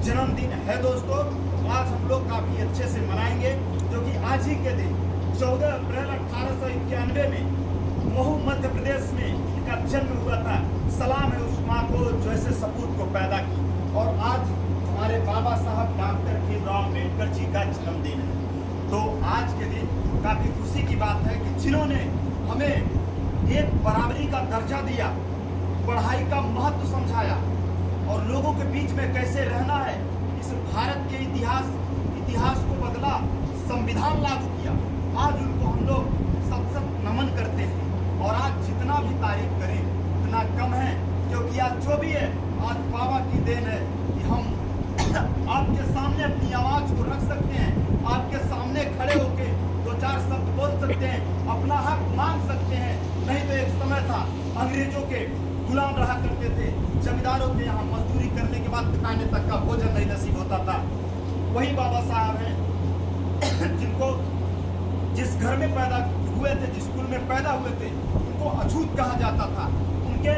जन्मदिन है दोस्तों। आज हम लोग काफ़ी अच्छे से मनाएंगे, क्योंकि आज ही के दिन 14 अप्रैल 1891 में महू मध्य प्रदेश में इनका जन्म हुआ था। सलाम है उस माँ को जो ऐसे सपूत को पैदा की। और आज हमारे बाबा साहब डॉक्टर भीमराव अम्बेडकर जी का जन्मदिन है। तो आज के दिन काफ़ी खुशी की बात है कि जिन्होंने हमें एक बराबरी का दर्जा दिया, पढ़ाई का महत्व समझाया और लोगों के बीच में कैसे रहना है, इस भारत के इतिहास को बदला, संविधान लागू किया। आज उनको हम लोग सत नमन करते हैं। और आज जितना भी तारीफ करें उतना कम है, क्योंकि आज जो भी है आज बाबा की देन है कि हम आपके सामने अपनी आवाज़ को रख सकते हैं, आपके सामने खड़े होकर दो चार शब्द बोल सकते हैं, अपना हक मांग सकते हैं। नहीं तो एक समय था अंग्रेजों के गुलाम रहा करते थे, जमींदारों के यहाँ मजदूरी करने के बाद खाने तक का भोजन नहीं नसीब होता था। वही बाबा साहब हैं जिनको जिस घर में पैदा हुए थे, जिस स्कूल में पैदा हुए थे, उनको अछूत कहा जाता था। उनके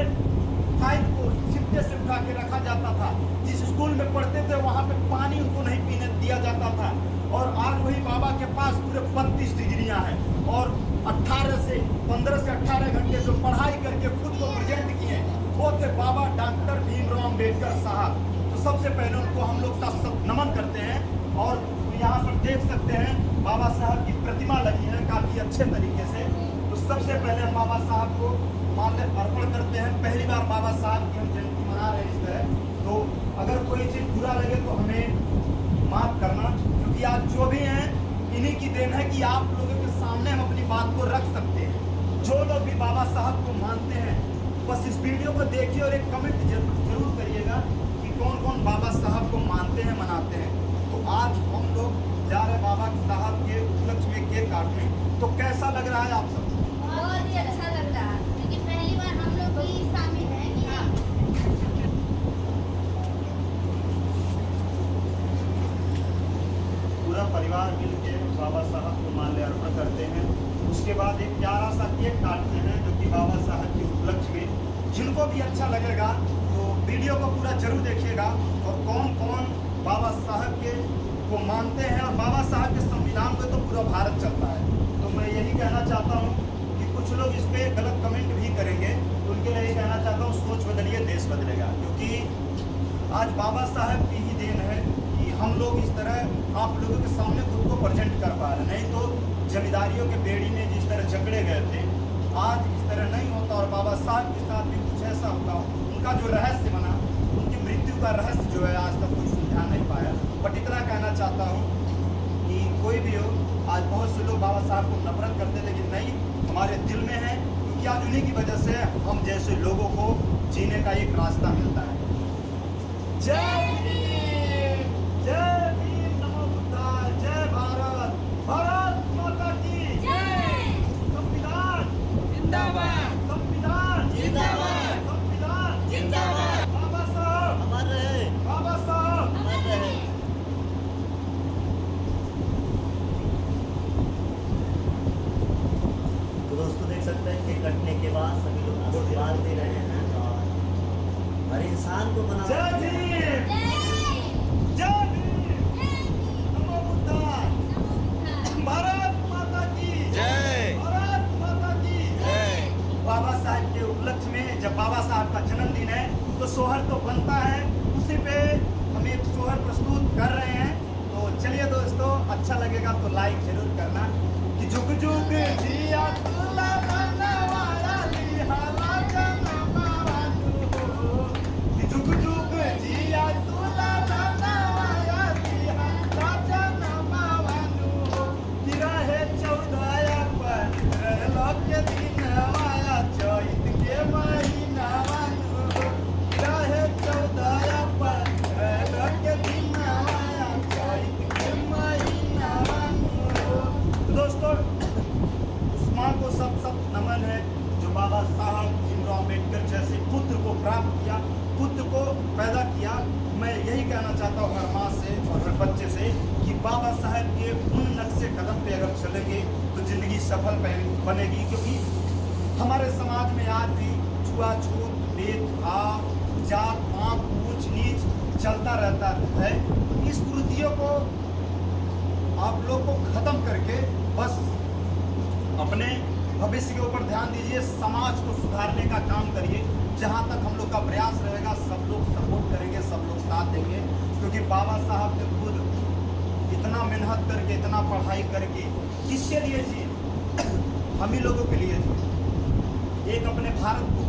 फाइल को सिक्के से उठा के रखा जाता था। जिस स्कूल में पढ़ते थे वहाँ पे पानी उनको नहीं पीने दिया जाता था। और आज वही बाबा के पास पूरे 32 डिग्रियाँ हैं और 15 से 18 घंटे जो पढ़ाई करके खुद को प्रेजेंट किए वो थे बाबा डॉक्टर भीमराव अम्बेडकर साहब। तो सबसे पहले उनको हम लोग सत नमन करते हैं। और यहाँ पर देख सकते हैं बाबा साहब की प्रतिमा लगी है काफ़ी अच्छे तरीके से। तो सबसे पहले हम बाबा साहब को माल्य अर्पण करते हैं। पहली बार बाबा साहब की हम जयंती मना रहे हैं इस तरह। तो अगर कोई चीज़ बुरा लगे तो हमें माफ़ करना, क्योंकि आज जो भी हैं इन्हीं की देन है कि आप लोगों के सामने हम अपनी बात को रख सकते हैं। जो लोग भी बाबा साहब को मानते हैं बस इस वीडियो को देखिए और एक कमेंट जरूर करिएगा कि कौन कौन बाबा साहब को मानते हैं, मनाते हैं। तो आज हम लोग जा रहे बाबा साहब के उपलक्ष्य में केक काटने। तो कैसा लग रहा है आप सबको? बहुत ही अच्छा लग रहा है, क्योंकि पहली बार हम लोग भी शामिल हैं। पूरा परिवार मिलकर बाबा साहब को माल्यार्पण करते हैं। उसके बाद एक प्यारा सा केक काटते हैं जो कि बाबा साहब के उपलक्ष्य में। जिनको भी अच्छा लगेगा तो वीडियो को पूरा जरूर देखिएगा। और कौन कौन बाबा साहब के को मानते हैं और बाबा साहब के संविधान पे तो पूरा भारत चलता है। तो मैं यही कहना चाहता हूँ कि कुछ लोग इस पर गलत कमेंट भी करेंगे, तो उनके लिए यही कहना चाहता हूँ सोच बदलिए, देश बदलेगा। क्योंकि आज बाबा साहब की ही देन है कि हम लोग इस तरह आप लोगों के सामने खुद को प्रेजेंट कर पा रहे हैं। नहीं तो जमींदारियों के बेड़ी में जिस तरह जकड़े गए थे, आज इस तरह नहीं होता। और बाबा साहब के साथ भी कुछ ऐसा होगा, उनका जो रहस्य बना, उनकी मृत्यु का रहस्य जो है आज तक कोई सुलझा नहीं पाया। बट इतना कहना चाहता हूँ कि कोई भी हो, आज बहुत से लोग बाबा साहब को नफरत करते, लेकिन नहीं, हमारे दिल में है। क्योंकि आज उन्हीं की वजह से हम जैसे लोगों को जीने का एक रास्ता मिलता है। जय भीम, जय भीम, नमो बुद्धाय, जय भारत, भारत माता की जय। संविधान जिंदाबाद, संविधान जिंदाबाद, संविधान जिंदाबाद। बाबा साहब, अमर रहे, बाबा साहब। अमर रहे। तो दोस्तों देख सकते हैं कि कटने के बाद सभी लोग आशीर्वाद दे रहे हैं और हर इंसान को बना जय भीम, जय भीम, नमो बुद्धाय, भारत माता की जय, भारत माता की जय। बाबा साहब के उपलक्ष्य में जब बाबा साहब का जन्मदिन है तो सोहर तो बनता है। उसी पे हम एक सोहर प्रस्तुत कर रहे हैं। तो चलिए दोस्तों, अच्छा लगेगा तो लाइक जरूर करना। कि जुग जुग जिया तुला बनवाया लिहाला जनमावानु हो। कि जुग जुग जिया तुला बनवाया लिहाला जनमावानु हो। कि रहे 14 अप्रैल के दिन आया चैत के महीना वानु हो। कि रहे 14 अप्रैल के दिन आया चैत के महीना वानु हो। दोस्तों, उस माँ को सब नमन है जो बाबा साहब भीमराव अम्बेडकर जैसे पुत्र को प्राप्त किया, पुत्र को पैदा किया। मैं यही कहना चाहता हूँ हर माँ से और हर बच्चे से कि बाबा साहब के उन नक्शे कदम पे अगर चलेंगे तो ज़िंदगी सफल बनेगी। क्योंकि हमारे समाज में आज भी छुआछूत, भेदभाव, जात पात, ऊंच नीच चलता रहता है। इस कुरीतियों को आप लोग को खत्म करके बस अपने भविष्य के ऊपर ध्यान दीजिए, समाज को सुधारने का काम करिए। जहाँ तक हम लोग का प्रयास रहेगा सब लोग सपोर्ट करेंगे, सब लोग साथ देंगे, क्योंकि बाबा साहब ने खुद इतना मेहनत करके, इतना पढ़ाई करके किसके लिए जिए? हम ही लोगों के लिए जिए। एक अपने भारत को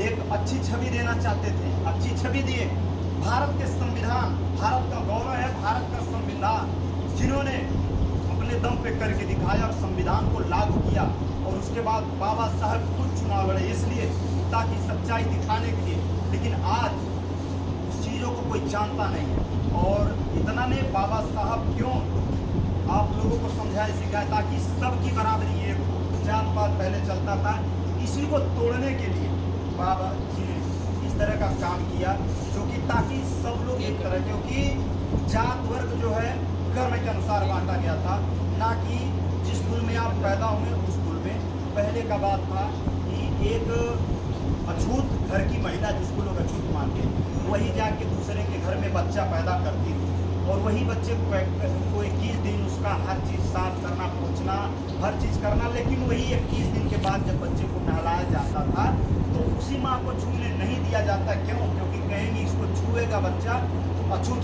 एक अच्छी छवि देना चाहते थे, अच्छी छवि दिए। भारत के संविधान, भारत का गौरव है भारत का संविधान, जिन्होंने अपने दम पे करके दिखाया और संविधान को लागू किया। और उसके बाद बाबा साहब खुद चुनाव लड़े, इसलिए ताकि सच्चाई दिखाने के लिए। लेकिन आज उस चीज़ों को कोई जानता नहीं है। और इतना ने बाबा साहब क्यों आप लोगों को समझाया सिखाया, ताकि सबकी बराबरी एक हो। जात पात पहले चलता था, इसी को तोड़ने के लिए बाबा जी ने इस तरह का काम किया, जो कि ताकि सब लोग एक तरह, क्योंकि जात वर्ग जो है कर्म के अनुसार बांटा गया था, ना कि जिस कुल में आप पैदा हुए उस कुल में। पहले का बात था कि एक अछूत घर की महिला, जिसको लोग अछूत मानते हैं, वही जाके दूसरे के घर में बच्चा पैदा करती थी, और वही बच्चे को 21 दिन उसका हर चीज़ साफ करना, पोंछना, हर चीज़ करना। लेकिन वही 21 दिन के बाद जब बच्चे को नहलाया जाता था तो उसी माँ को छूने नहीं दिया जाता। क्यों? क्योंकि कहेंगे इसको छुएगा बच्चा तो अछूत